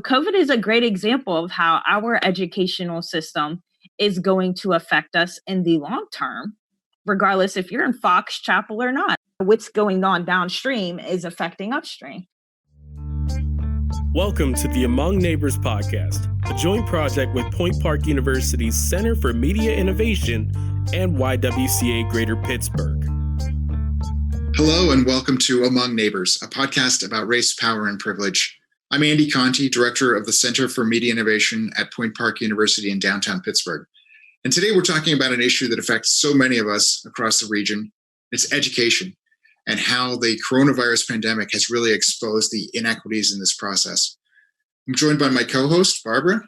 COVID is a great example of how our educational system is going to affect us in the long term, regardless if you're in Fox Chapel or not. What's going on downstream is affecting upstream. Welcome to the Among Neighbors podcast, a joint project with Point Park University's Center for Media Innovation and YWCA Greater Pittsburgh. Hello and welcome to Among Neighbors, a podcast about race, power, and privilege. I'm Andy Conte, Director of the Center for Media Innovation at Point Park University in downtown Pittsburgh. And today we're talking about an issue that affects so many of us across the region. It's education and how the coronavirus pandemic has really exposed the inequities in this process. I'm joined by my co-host, Barbara.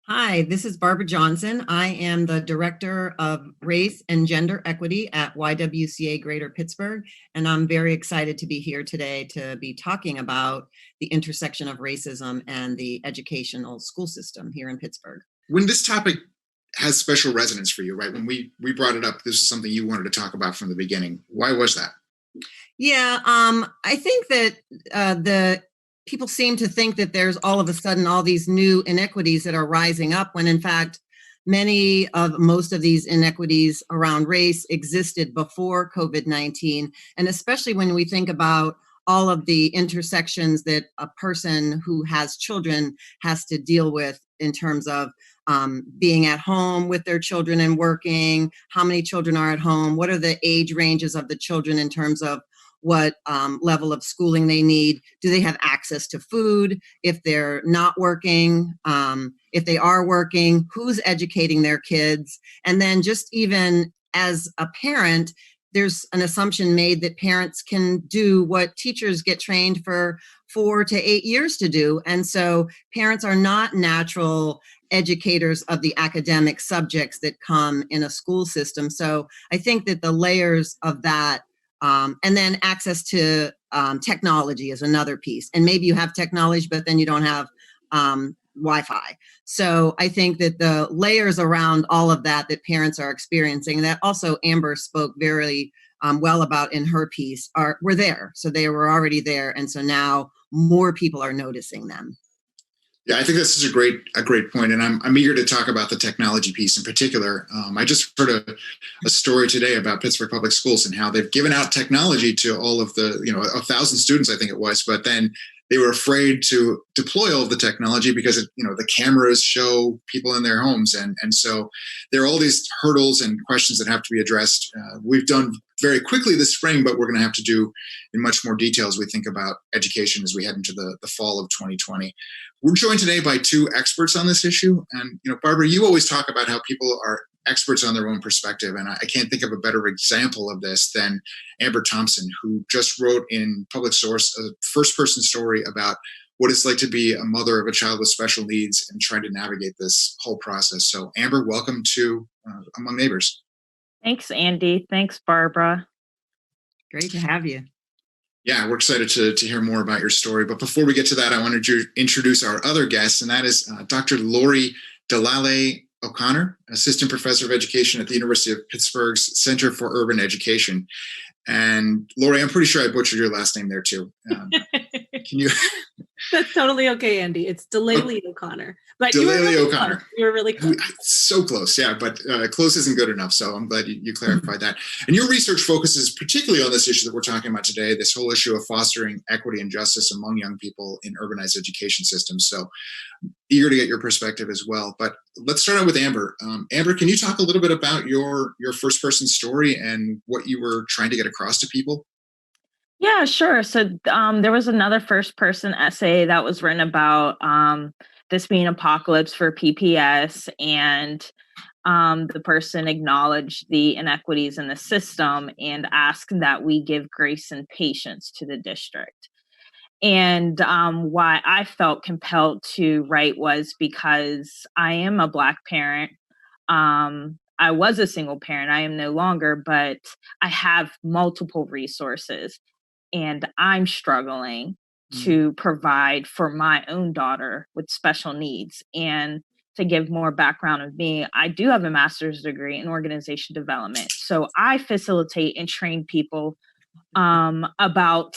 Hi, this is Barbara Johnson. I am the Director of Race and Gender Equity at YWCA Greater Pittsburgh, and I'm very excited to be here today to be talking about the intersection of racism and the educational school system here in Pittsburgh. When this topic has special resonance for you, right? When we brought it up, this is something you wanted to talk about from the beginning. Why was that? Yeah, I think that the people seem to think that there's all of a sudden all these new inequities that are rising up when in fact most of these inequities around race existed before COVID-19. And especially when we think about all of the intersections that a person who has children has to deal with in terms of being at home with their children and working, how many children are at home, what are the age ranges of the children in terms of what level of schooling they need. Do they have access to food? If they're not working, if they are working, who's educating their kids? And then just even as a parent, there's an assumption made that parents can do what teachers get trained for 4 to 8 years to do. And so parents are not natural educators of the academic subjects that come in a school system. So I think that the layers of that and then access to technology is another piece. And maybe you have technology, but then you don't have Wi-Fi. So I think that the layers around all of that parents are experiencing, that also Amber spoke very well about in her piece, were there. So they were already there. And so now more people are noticing them. Yeah, I think this is a great point, and I'm eager to talk about the technology piece in particular. I just heard a story today about Pittsburgh Public Schools and how they've given out technology to all of the 1,000 students, I think it was, but then they were afraid to deploy all of the technology because the cameras show people in their homes, and so there are all these hurdles and questions that have to be addressed. We've done very quickly this spring, but we're going to have to do in much more detail as we think about education as we head into the fall of 2020. We're joined today by two experts on this issue. And, Barbara, you always talk about how people are experts on their own perspective. And I can't think of a better example of this than Amber Thompson, who just wrote in Publicsource a first-person story about what it's like to be a mother of a child with special needs and trying to navigate this whole process. So, Amber, welcome to Among Neighbors. Thanks, Andy. Thanks, Barbara. Great to have you. Yeah, we're excited to hear more about your story. But before we get to that, I wanted to introduce our other guest, and that is Dr. Lori Delale-O'Connor, Assistant Professor of Education at the University of Pittsburgh's Center for Urban Education. And Lori, I'm pretty sure I butchered your last name there too. Can you? That's totally okay, Andy. It's Delale-O'Connor. But Delale-O'Connor. You were really close. So close, yeah, but close isn't good enough. So I'm glad you clarified that. And your research focuses particularly on this issue that we're talking about today, this whole issue of fostering equity and justice among young people in urbanized education systems. So eager to get your perspective as well. But let's start out with Amber. Amber, can you talk a little bit about your first-person story and what you were trying to get across to people? Yeah, sure. So there was another first-person essay that was written about this being apocalypse for PPS, and the person acknowledged the inequities in the system and asked that we give grace and patience to the district. And why I felt compelled to write was because I am a Black parent. I was a single parent. I am no longer, but I have multiple resources, and I'm struggling to provide for my own daughter with special needs. And to give more background of me, I do have a master's degree in organization development. So I facilitate and train people about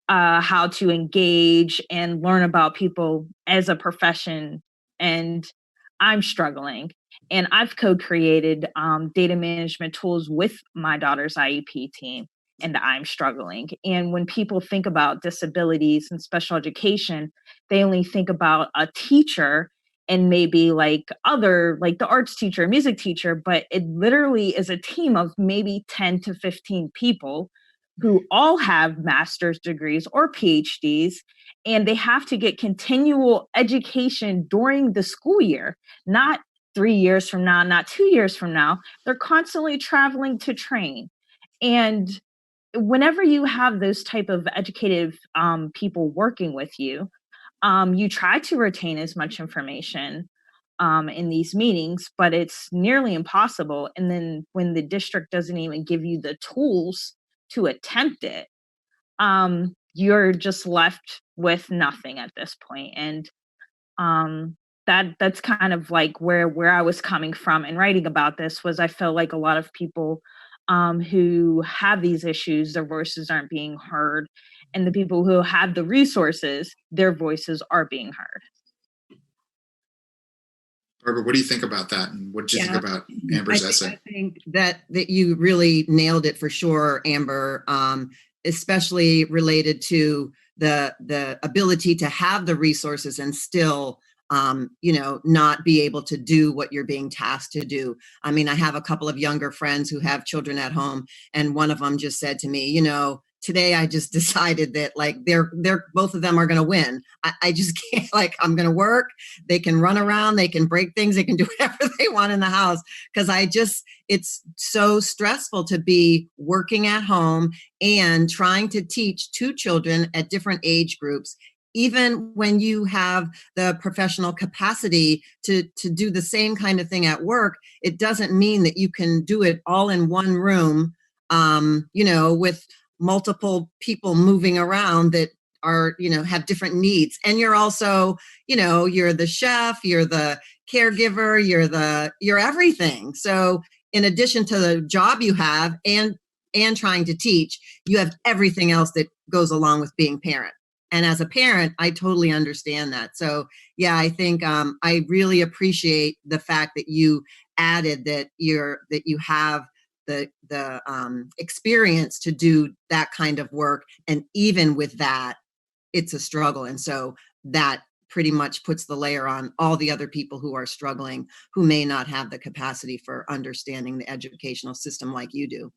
how to engage and learn about people as a profession. And I'm struggling. And I've co-created data management tools with my daughter's IEP team, and I'm struggling. And when people think about disabilities and special education, they only think about a teacher and maybe like the arts teacher, music teacher, but it literally is a team of maybe 10 to 15 people who all have master's degrees or PhDs, and they have to get continual education during the school year, not 3 years from now, not 2 years from now. They're constantly traveling to train. And whenever you have those type of educative people working with you, you try to retain as much information in these meetings, but it's nearly impossible. And then when the district doesn't even give you the tools to attempt it, you're just left with nothing at this point. And that's kind of like where I was coming from in writing about this. Was I felt like a lot of people who have these issues, their voices aren't being heard, and the people who have the resources, their voices are being heard. Barbara, what do you think about that? And what do you think about Amber's essay? I think that you really nailed it for sure, Amber, especially related to the ability to have the resources and still not be able to do what you're being tasked to do. I mean, I have a couple of younger friends who have children at home, and one of them just said to me, today I just decided that like they're both of them are going to win. I just can't, like, I'm going to work. They can run around, they can break things, they can do whatever they want in the house. Cause it's so stressful to be working at home and trying to teach two children at different age groups. Even when you have the professional capacity to do the same kind of thing at work, it doesn't mean that you can do it all in one room, with multiple people moving around that are, have different needs. And you're also, you're the chef, you're the caregiver, you're everything. So in addition to the job you have and trying to teach, you have everything else that goes along with being parent. And as a parent, I totally understand that. So yeah, I think I really appreciate the fact that you added that you have the experience to do that kind of work. And even with that, it's a struggle. And so that pretty much puts the layer on all the other people who are struggling, who may not have the capacity for understanding the educational system like you do.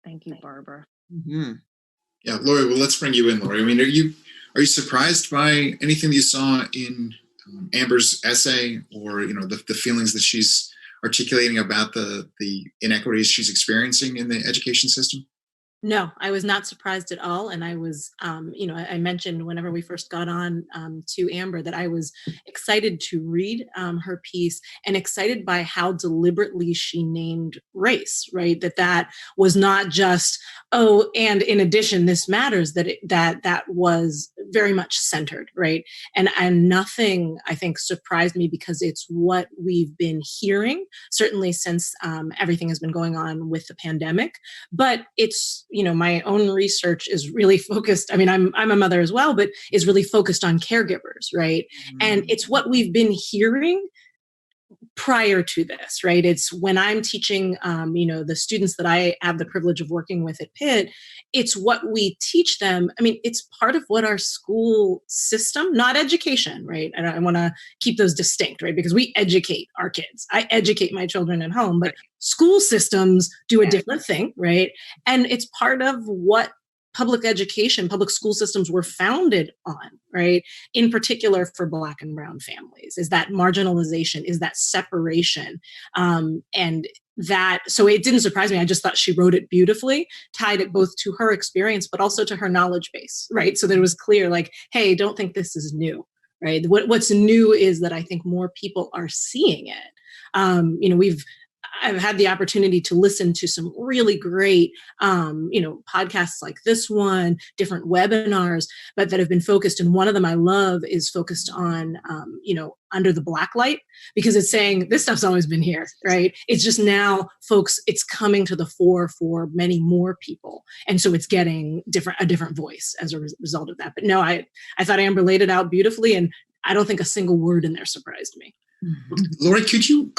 Thank you, Barbara. Mm-hmm. Yeah, Lori, well, let's bring you in, Lori. I mean, are you surprised by anything you saw in Amber's essay, or, the feelings that she's articulating about the inequities she's experiencing in the education system? No, I was not surprised at all. And I was, I mentioned whenever we first got on to Amber that I was excited to read her piece, and excited by how deliberately she named race, right? That was not just, and in addition, this matters, that was very much centered, right? And nothing, I think, surprised me, because it's what we've been hearing, certainly since everything has been going on with the pandemic. But it's, my own research is really focused. I mean, I'm a mother as well, but is really focused on caregivers, right? Mm-hmm. And it's what we've been hearing prior to this, right? It's when I'm teaching, the students that I have the privilege of working with at Pitt, it's what we teach them. I mean, it's part of what our school system, not education, right? And I want to keep those distinct, right? Because we educate our kids. I educate my children at home, but school systems do a different thing, right? And it's part of what public education, public school systems were founded on, right? In particular for Black and brown families, is that marginalization, is that separation. And that, so it didn't surprise me. I just thought she wrote it beautifully, tied it both to her experience, but also to her knowledge base, right? So that it was clear, like, hey, don't think this is new, right? What's new is that I think more people are seeing it. I've had the opportunity to listen to some really great, podcasts like this one, different webinars, but that have been focused. And one of them I love is focused on, under the black light, because it's saying this stuff's always been here, right? It's just now, folks, it's coming to the fore for many more people. And so it's getting a different voice as a result of that. But no, I thought Amber laid it out beautifully, and I don't think a single word in there surprised me. Lori, could you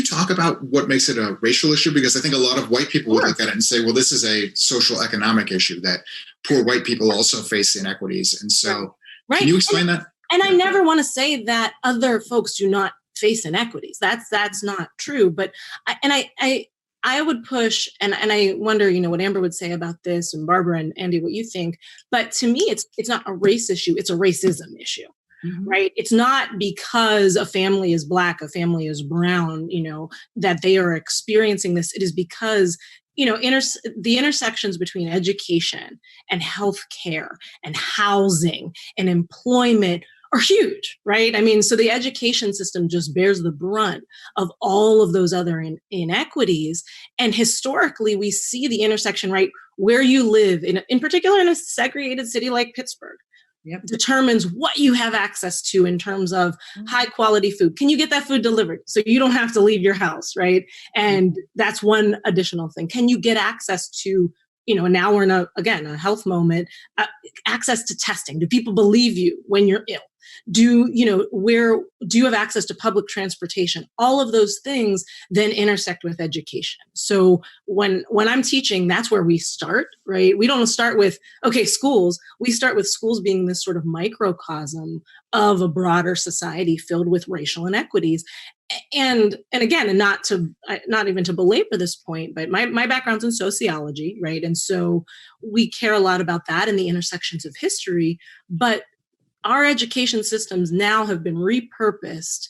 talk about what makes it a racial issue? Because I think a lot of white people would look at it and say, well, this is a social economic issue that poor white people also face inequities. And so can you explain that? And I never want to say that other folks do not face inequities. That's not true. But I would push, and I wonder, what Amber would say about this, and Barbara and Andy, what you think. But to me, it's not a race issue. It's a racism issue. Mm-hmm. Right. It's not because a family is Black, a family is brown, that they are experiencing this. It is because, the intersections between education and healthcare and housing and employment are huge, right? I mean, so the education system just bears the brunt of all of those other inequities. And historically, we see the intersection, right, where you live, in particular in a segregated city like Pittsburgh. Yep. Determines what you have access to in terms of high quality food. Can you get that food delivered so you don't have to leave your house, right? And that's one additional thing. Can you get access to, now we're in a health moment, access to testing? Do people believe you when you're ill? Do you have access to public transportation? All of those things then intersect with education. So when I'm teaching, that's where we start, right? We don't start with, schools. We start with schools being this sort of microcosm of a broader society filled with racial inequities. And again, and not even to belabor this point, but my background's in sociology, right? And so we care a lot about that and the intersections of history, but our education systems now have been repurposed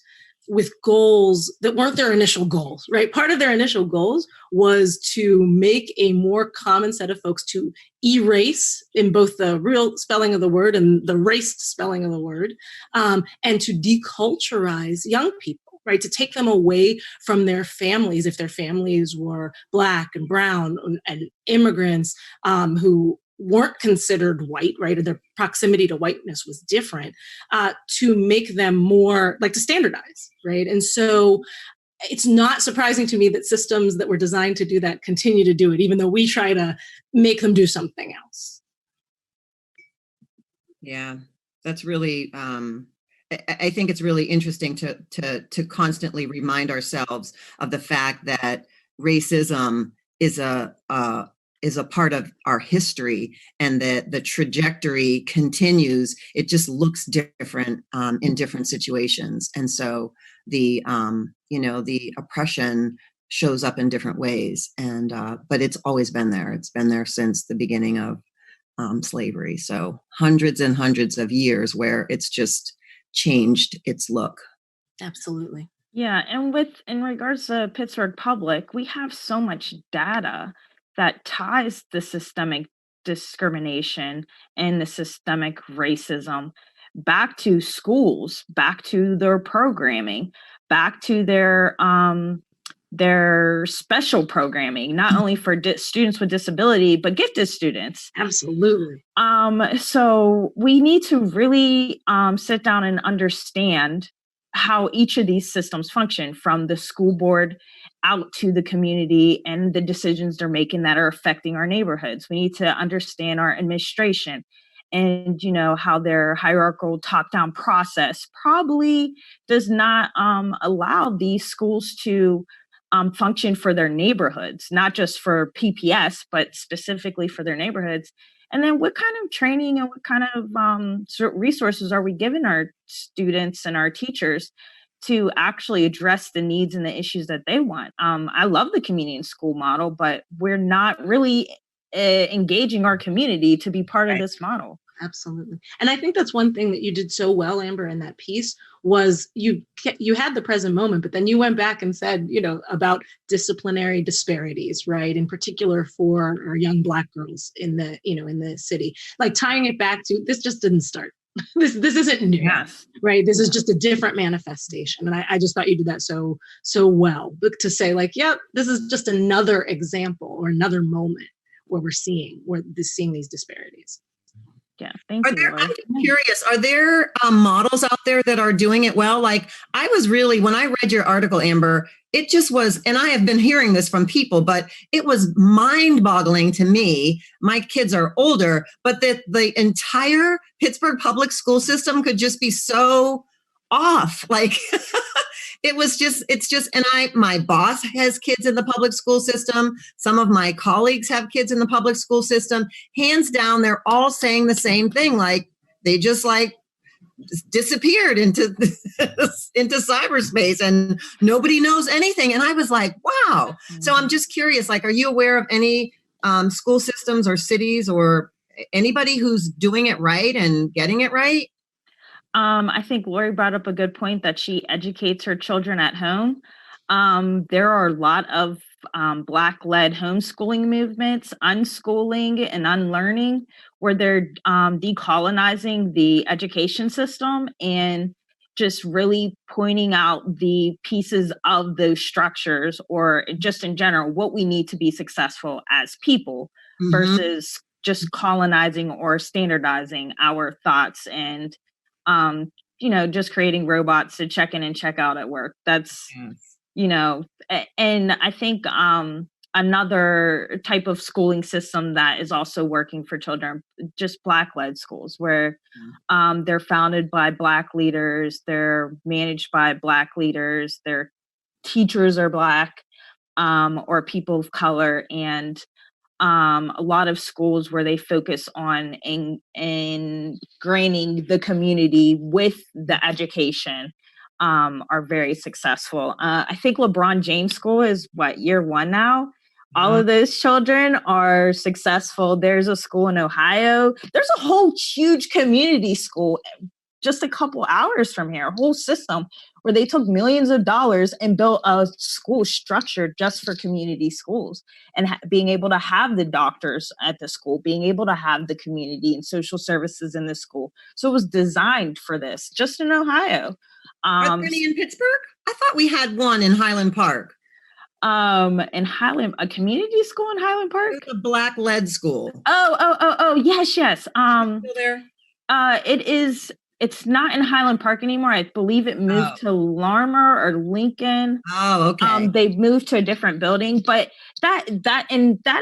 with goals that weren't their initial goals, right? Part of their initial goals was to make a more common set of folks to erase, in both the real spelling of the word and the raced spelling of the word, and to deculturize young people, right? To take them away from their families, if their families were Black and brown and immigrants who weren't considered white, right? Or their proximity to whiteness was different, to make them more, to standardize, right? And so it's not surprising to me that systems that were designed to do that continue to do it, even though we try to make them do something else. Yeah, that's really, I think it's really interesting to constantly remind ourselves of the fact that racism is a part of our history, and that the trajectory continues. It just looks different in different situations. And so the oppression shows up in different ways. And but it's always been there. It's been there since the beginning of slavery. So hundreds and hundreds of years where it's just changed its look. Absolutely. Yeah. And in regards to Pittsburgh Public, we have so much data that ties the systemic discrimination and the systemic racism back to schools, back to their programming, back to their special programming, not only for students with disability, but gifted students. Absolutely. So we need to really sit down and understand how each of these systems function, from the school board out to the community and the decisions they're making that are affecting our neighborhoods. We need to understand our administration and, how their hierarchical top-down process probably does not allow these schools to function for their neighborhoods, not just for PPS, but specifically for their neighborhoods. And then what kind of training and what kind of resources are we giving our students and our teachers to actually address the needs and the issues that they want? I love the community and school model, but we're not really engaging our community to be part of this model. Absolutely. And I think that's one thing that you did so well, Amber, in that piece was you had the present moment, but then you went back and said, about disciplinary disparities, right? In particular for our young Black girls in the city, tying it back to, this just didn't start This isn't new, Yes. right? This is just a different manifestation. And I just thought you did that so well. But to say like, yep, this is just another example or another moment where we're seeing these disparities. Yeah, thank you. I'm curious, are there models out there that are doing it well? Like I was really, when I read your article, Amber, it just was, and I have been hearing this from people, but it was mind-boggling to me. My kids are older, but that the entire Pittsburgh public school system could just be so off. Like it's just, and my boss has kids in the public school system. Some of my colleagues have kids in the public school system. Hands down, they're all saying the same thing. Like they just disappeared into cyberspace and nobody knows anything. And I was like, wow. So I'm just curious, like, are you aware of any school systems or cities or anybody who's doing it right and getting it right? I think Lori brought up a good point that she educates her children at home. There are a lot of Black-led homeschooling movements, unschooling and unlearning, where they're decolonizing the education system and just really pointing out the pieces of those structures, or just in general, what we need to be successful as people versus just colonizing or standardizing our thoughts and just creating robots to check in and check out at work. That's, and I think another type of schooling system that is also working for children, just Black-led schools, where they're founded by Black leaders, they're managed by Black leaders, their teachers are Black or people of color, and a lot of schools where they focus on ingraining the community with the education are very successful. I think LeBron James School is year 1 now. All of those children are successful. There's a school in Ohio. There's a whole huge community school just a couple hours from here, a whole system where they took millions of dollars and built a school structure just for community schools, and being able to have the doctors at the school, being able to have the community and social services in the school. So it was designed for this, just in Ohio. Are there any in Pittsburgh? I thought we had one in Highland Park. In Highland, a community school in Highland Park? It's a Black-led school. Yes. Still there? It is. It's not in Highland Park anymore. I believe it moved to Larmer or Lincoln. Oh, okay. They've moved to a different building, but that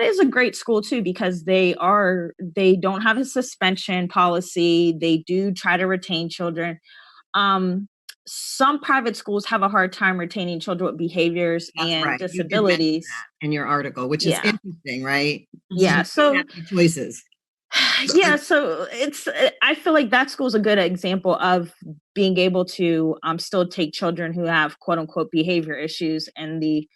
is a great school too, because they don't have a suspension policy. They do try to retain children. Some private schools have a hard time retaining children with behaviors and disabilities. In your article, which is interesting, right? Yeah. So choices. Yeah, so I feel like that school is a good example of being able to still take children who have quote unquote behavior issues in the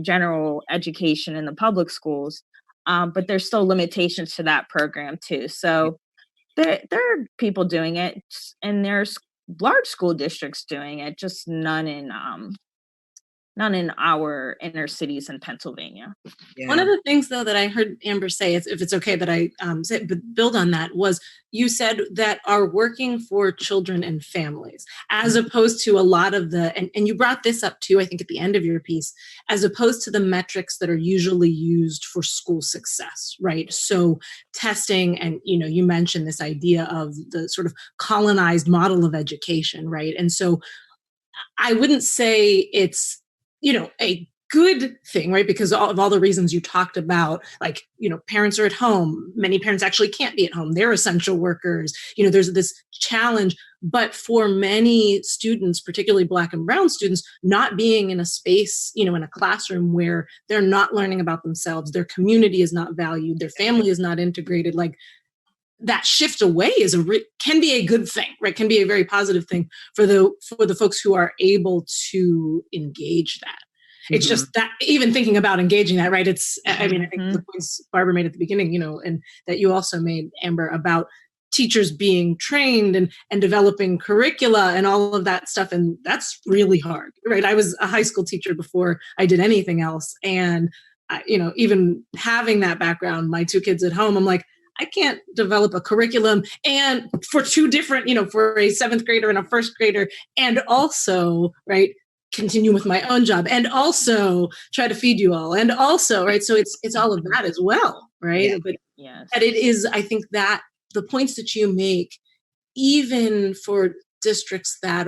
general education in the public schools, but there's still limitations to that program too. So there are people doing it, and there's large school districts doing it, just none in our inner cities in Pennsylvania. Yeah. One of the things, though, that I heard Amber say, if it's okay that I build on that, was you said that are working for children and families, as opposed to a lot of and you brought this up too, I think at the end of your piece, as opposed to the metrics that are usually used for school success, right? So testing, and, you mentioned this idea of the sort of colonized model of education, right? And so I wouldn't say it's, a good thing, right? Because of all the reasons you talked about, like, parents are at home. Many parents actually can't be at home. They're essential workers. There's this challenge. But for many students, particularly Black and Brown students, not being in a space, in a classroom where they're not learning about themselves, their community is not valued, their family is not integrated, like, that shift away can be a good thing, right? Can be a very positive thing for the folks who are able to engage that. It's just that even thinking about engaging that, right? It's, I think the points Barbara made at the beginning, and that you also made, Amber, about teachers being trained and developing curricula and all of that stuff. And that's really hard, right? I was a high school teacher before I did anything else. And, even having that background, my 2 kids at home, I'm like, I can't develop a curriculum and for two different, for a seventh grader and a first grader, and also, right, continue with my own job and also try to feed you all. And also, right. So it's all of that as well. Right. Yeah. But Yes. it is, I think that the points that you make, even for districts that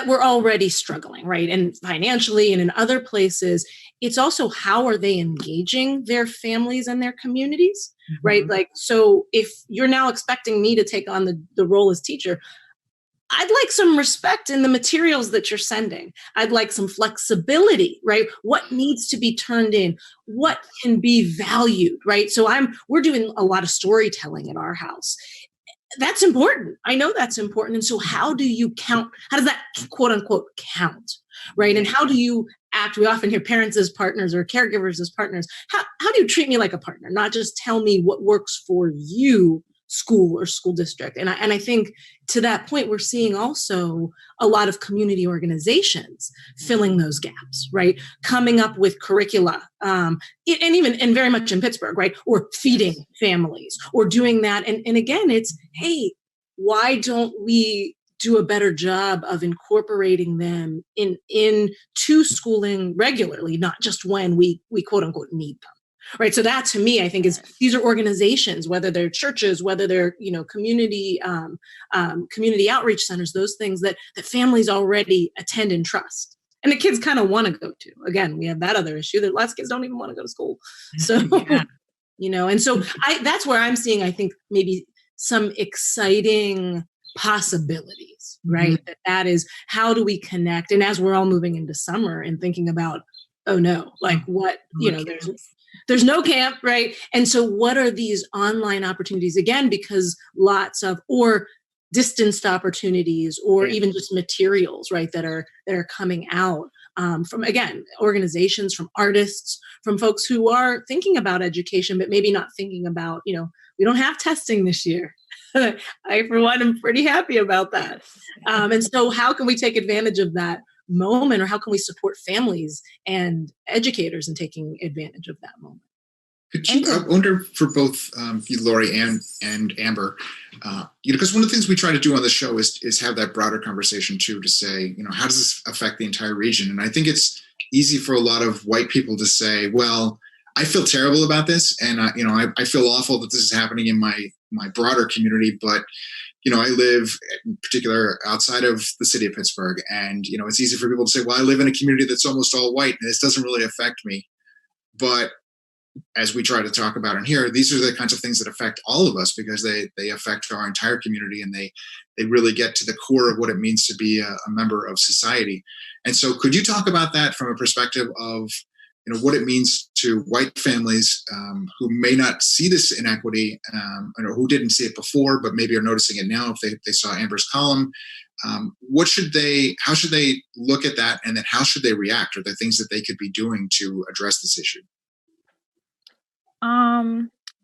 we're already struggling, right? And financially and in other places, it's also how are they engaging their families and their communities, right? Like, so if you're now expecting me to take on the role as teacher, I'd like some respect in the materials that you're sending. I'd like some flexibility, right? What needs to be turned in? What can be valued, right? So we're doing a lot of storytelling in our house. That's important. I know that's important. And so how do you count? How does that quote unquote count? Right. And how do you act? We often hear parents as partners or caregivers as partners. How do you treat me like a partner? Not just tell me what works for you, school or school district. And I think to that point, we're seeing also a lot of community organizations filling those gaps, right? Coming up with curricula, and very much in Pittsburgh, right? Or feeding families or doing that. And again, it's, hey, why don't we do a better job of incorporating them into schooling regularly, not just when we quote unquote need them. Right. So that to me, I think these are organizations, whether they're churches, whether they're, community outreach centers, those things that families already attend and trust. And the kids kind of want to go to. Again, we have that other issue that lots of kids don't even want to go to school. So, and so that's where I'm seeing, I think, maybe some exciting possibilities, right? That is, how do we connect? And as we're all moving into summer and thinking about, oh no, like what, there's no camp, right? And so what are these online opportunities? Again, because or distanced opportunities, or even just materials, right, that are coming out from, again, organizations, from artists, from folks who are thinking about education, but maybe not thinking about, we don't have testing this year. I, for one, am pretty happy about that. And so how can we take advantage of that moment, or how can we support families and educators in taking advantage of that moment? Could you, I wonder for both you, Lori, and Amber, because one of the things we try to do on the show is have that broader conversation too, to say, how does this affect the entire region? And I think it's easy for a lot of white people to say, well, I feel terrible about this, and I feel awful that this is happening in my broader community, but I live in particular outside of the city of Pittsburgh, and it's easy for people to say, well, I live in a community that's almost all white, and this doesn't really affect me. But as we try to talk about in here, these are the kinds of things that affect all of us, because they affect our entire community, and they really get to the core of what it means to be a member of society. And so could you talk about that from a perspective of what it means to white families who may not see this inequity, or who didn't see it before, but maybe are noticing it now if they saw Amber's column? How should they look at that, and then how should they react? Are there things that they could be doing to address this issue?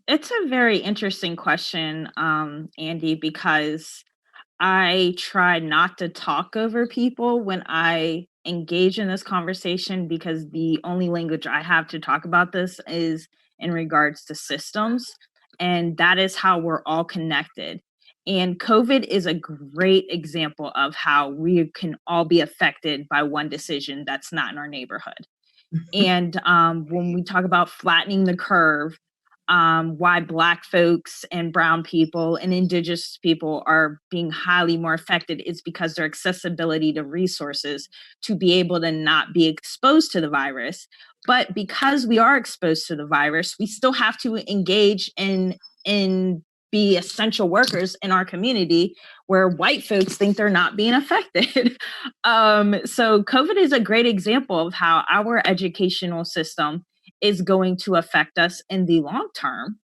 It's a very interesting question, Andy, because I try not to talk over people when I engage in this conversation, because the only language I have to talk about this is in regards to systems, and that is how we're all connected. And COVID is a great example of how we can all be affected by one decision that's not in our neighborhood. And when we talk about flattening the curve, why Black folks and brown people and Indigenous people are being highly more affected is because their accessibility to resources to be able to not be exposed to the virus. But because we are exposed to the virus, we still have to engage in be essential workers in our community, where white folks think they're not being affected. So COVID is a great example of how our educational system is going to affect us in the long term,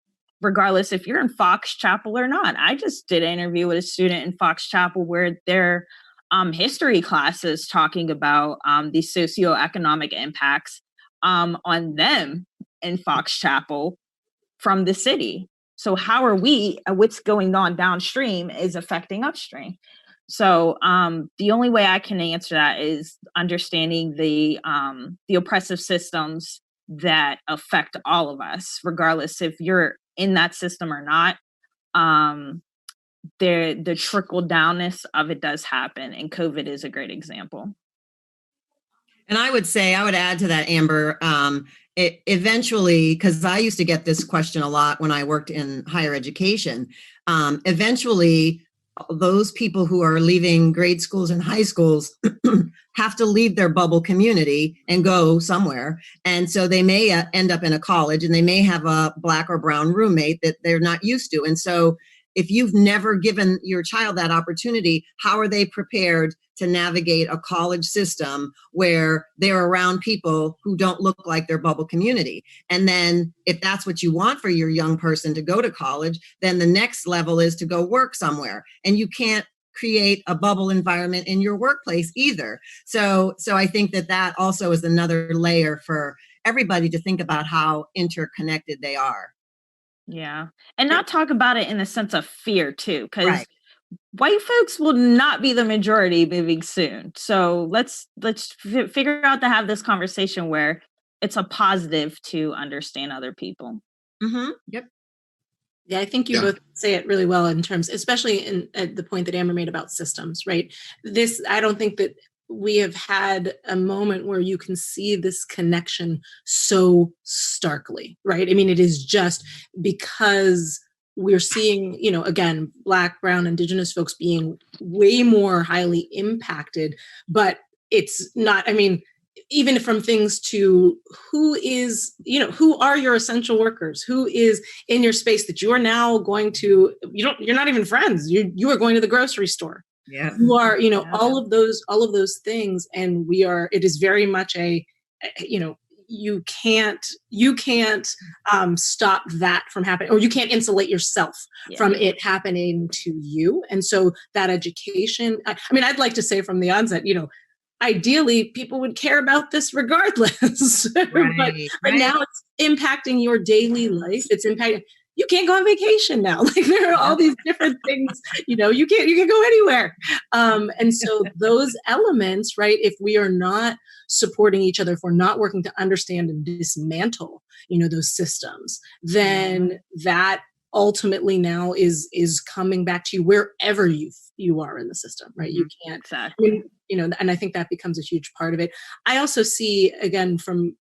regardless if you're in Fox Chapel or not. I just did an interview with a student in Fox Chapel where their history class is talking about the socioeconomic impacts on them in Fox Chapel from the city. So how are what's going on downstream is affecting upstream. So the only way I can answer that is understanding the oppressive systems that affect all of us, regardless if you're in that system or not, the trickle downness of it does happen, and COVID is a great example. And I would add to that, Amber, it eventually, because I used to get this question a lot when I worked in higher education, eventually those people who are leaving grade schools and high schools have to leave their bubble community and go somewhere. And so they may end up in a college, and they may have a Black or brown roommate that they're not used to. And so if you've never given your child that opportunity, how are they prepared to navigate a college system where they're around people who don't look like their bubble community? And then if that's what you want for your young person to go to college, then the next level is to go work somewhere. And you can't create a bubble environment in your workplace either. So I think that also is another layer for everybody to think about how interconnected they are. Yeah. And not talk about it in the sense of fear too, because Right. white folks will not be the majority moving soon. So let's figure out to have this conversation where it's a positive to understand other people. Mm-hmm. Yep. Yeah, I think you both say it really well in terms, especially at the point that Amber made about systems, right? I don't think that we have had a moment where you can see this connection so starkly, right? I mean, it is just because we're seeing, again, Black, brown, Indigenous folks being way more highly impacted, but it's not, I mean, even from things to who are your essential workers, who is in your space that you are now going to, you're not even friends. You are going to the grocery store. Yeah. You are, all of those things. And it is very much you can't stop that from happening, or you can't insulate yourself from it happening to you. And so that education, I'd like to say from the onset, ideally people would care about this regardless, but now it's impacting your daily life. It's impacting, you can't go on vacation now. Like there are all these different things, you can go anywhere. And so those elements, right, if we are not supporting each other, if we're not working to understand and dismantle, those systems, then that ultimately now is coming back to you wherever you are in the system, right? You can't, exactly. And I think that becomes a huge part of it. I also see, again, from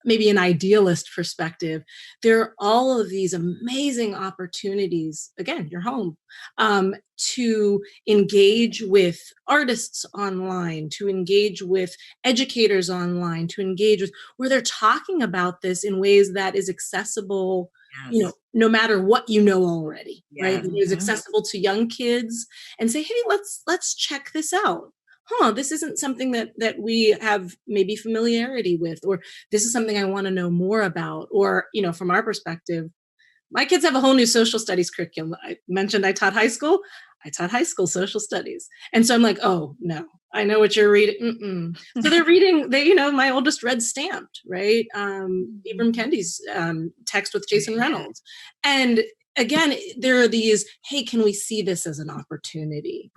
maybe an idealist perspective, there are all of these amazing opportunities, again, your home, to engage with artists online, to engage with educators online, to engage with where they're talking about this in ways that is accessible, no matter what already, right? It is accessible to young kids and say, hey, let's check this out. This isn't something that we have maybe familiarity with, or this is something I want to know more about. Or, from our perspective, my kids have a whole new social studies curriculum. I mentioned I taught high school social studies. And so I'm like, oh no, I know what you're reading. So they're reading, my oldest read Stamped, right? Ibram Kendi's text with Jason Reynolds. And again, there are these, hey, can we see this as an opportunity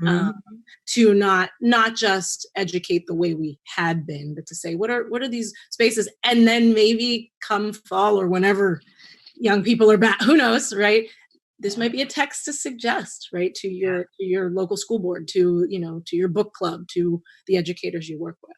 to not just educate the way we had been, but to say, what are these spaces? And then maybe come fall or whenever young people are back, who knows, right? This might be a text to suggest, right, to your local school board, to your book club, to the educators you work with.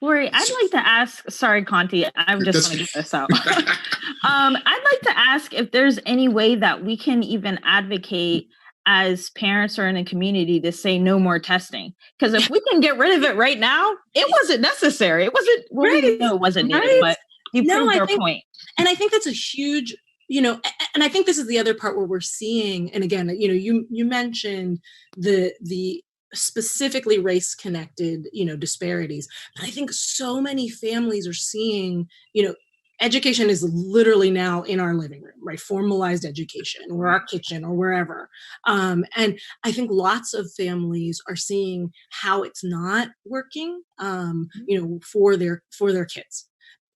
Lori, I'd like to ask, sorry, Conte, I just want to get this out. I'd like to ask if there's any way that we can even advocate as parents or in a community to say no more testing. Because if we can get rid of it right now, it wasn't necessary. It wasn't, it wasn't needed, but you proved your point. And I think that's a huge, and I think this is the other part where we're seeing, and again, you mentioned the specifically race-connected, disparities. But I think so many families are seeing, education is literally now in our living room, right? Formalized education, or our kitchen, or wherever. And I think lots of families are seeing how it's not working, for their kids.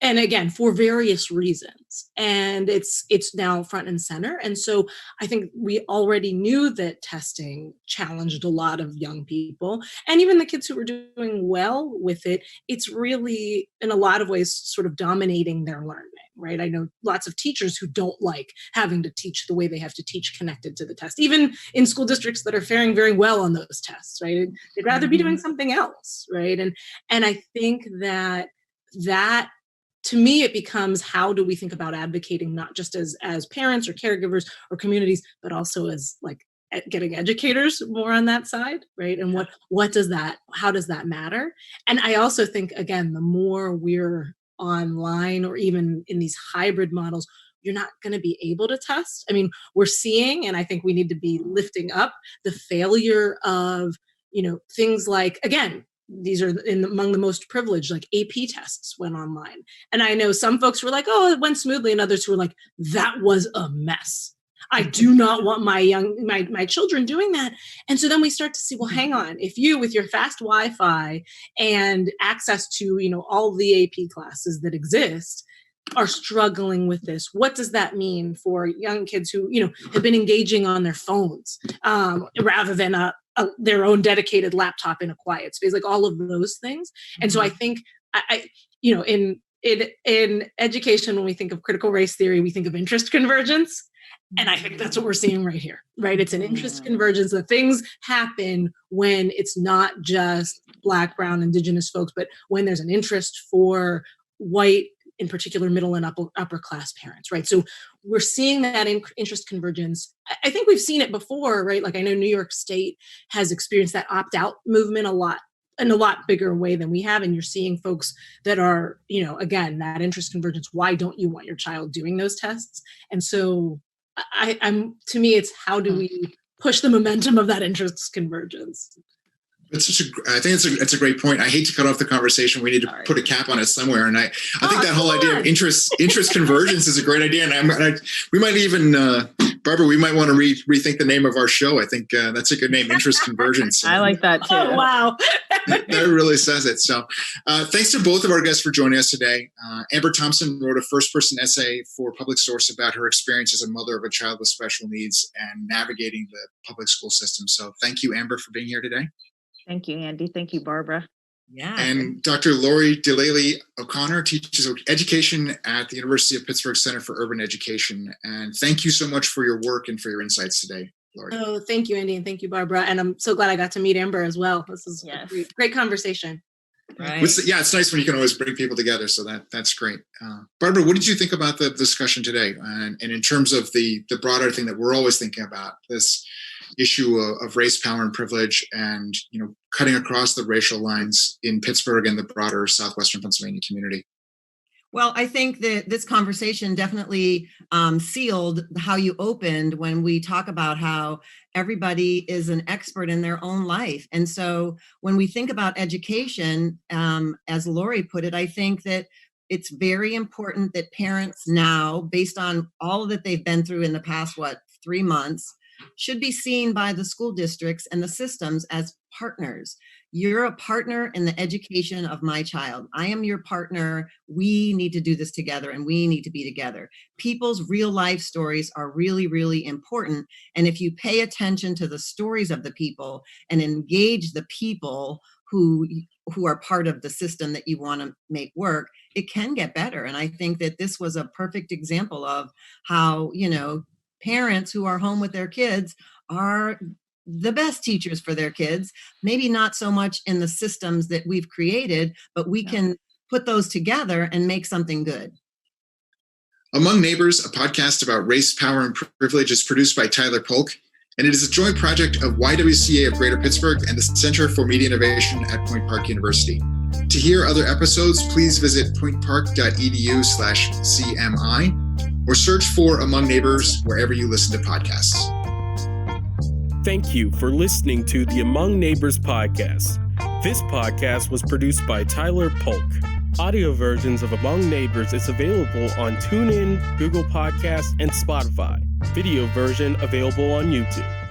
And again, for various reasons. And it's now front and center. And so I think we already knew that testing challenged a lot of young people. And even the kids who were doing well with it, it's really, in a lot of ways, sort of dominating their learning, right? I know lots of teachers who don't like having to teach the way they have to teach connected to the test, even in school districts that are faring very well on those tests, right? They'd rather be doing something else, right? And I think that to me, it becomes, how do we think about advocating, not just as parents or caregivers or communities, but also as like getting educators more on that side, right? And how does that matter? And I also think, again, the more we're online or even in these hybrid models, you're not going to be able to test. I mean, we're seeing, and I think we need to be lifting up the failure of, things like, again, these are among the most privileged, like AP tests went online. And I know some folks were like, oh, it went smoothly. And others who were like, that was a mess. I do not want my children doing that. And so then we start to see, well, hang on, if you, with your fast Wi-Fi and access to, all the AP classes that exist, are struggling with this, what does that mean for young kids who, have been engaging on their phones rather than their own dedicated laptop in a quiet space, like all of those things. And so I think in education, when we think of critical race theory, we think of interest convergence. And I think that's what we're seeing right here, right? It's an interest convergence. The things happen when it's not just Black, Brown, Indigenous folks, but when there's an interest for white, in particular, middle and upper class parents, right? So we're seeing that interest convergence. I think we've seen it before, right? Like I know New York State has experienced that opt-out movement in a lot bigger way than we have. And you're seeing folks that are, again, that interest convergence. Why don't you want your child doing those tests? And so to me, it's how do we push the momentum of that interest convergence? I think it's a great point. I hate to cut off the conversation. We need to put a cap on it somewhere. And I think that whole idea of interest convergence is a great idea. And we might even, Barbara, we might want to rethink the name of our show. I think that's a good name, interest convergence. I like that too. Oh, wow. That really says it. So thanks to both of our guests for joining us today. Amber Thompson wrote a first-person essay for Publicsource about her experience as a mother of a child with special needs and navigating the public school system. So thank you, Amber, for being here today. Thank you, Andy. Thank you, Barbara. Yeah. And Dr. Lori Delale-O'Connor teaches education at the University of Pittsburgh Center for Urban Education. And thank you so much for your work and for your insights today, Lori. Oh, thank you, Andy. And thank you, Barbara. And I'm so glad I got to meet Amber as well. This is a great conversation. Right. It's nice when you can always bring people together. So that's great. Barbara, what did you think about the discussion today? And in terms of the broader thing that we're always thinking about, this issue of race, power, and privilege, and cutting across the racial lines in Pittsburgh and the broader Southwestern Pennsylvania community? Well, I think that this conversation definitely sealed how you opened when we talk about how everybody is an expert in their own life. And so when we think about education, as Lori put it, I think that it's very important that parents now, based on all that they've been through in the past, 3 months, should be seen by the school districts and the systems as partners. You're a partner in the education of my child. I am your partner. We need to do this together, and we need to be together. People's real life stories are really, really important. And if you pay attention to the stories of the people and engage the people who are part of the system that you want to make work, it can get better. And I think that this was a perfect example of how, parents who are home with their kids are the best teachers for their kids, maybe not so much in the systems that we've created, but we can put those together and make something good. Among Neighbors, a podcast about race, power, and privilege, is produced by Tyler Polk, and it is a joint project of YWCA of Greater Pittsburgh and the Center for Media Innovation at Point Park University. To hear other episodes, please visit pointpark.edu/CMI or search for Among Neighbors wherever you listen to podcasts. Thank you for listening to the Among Neighbors podcast. This podcast was produced by Tyler Polk. Audio versions of Among Neighbors is available on TuneIn, Google Podcasts, and Spotify. Video version available on YouTube.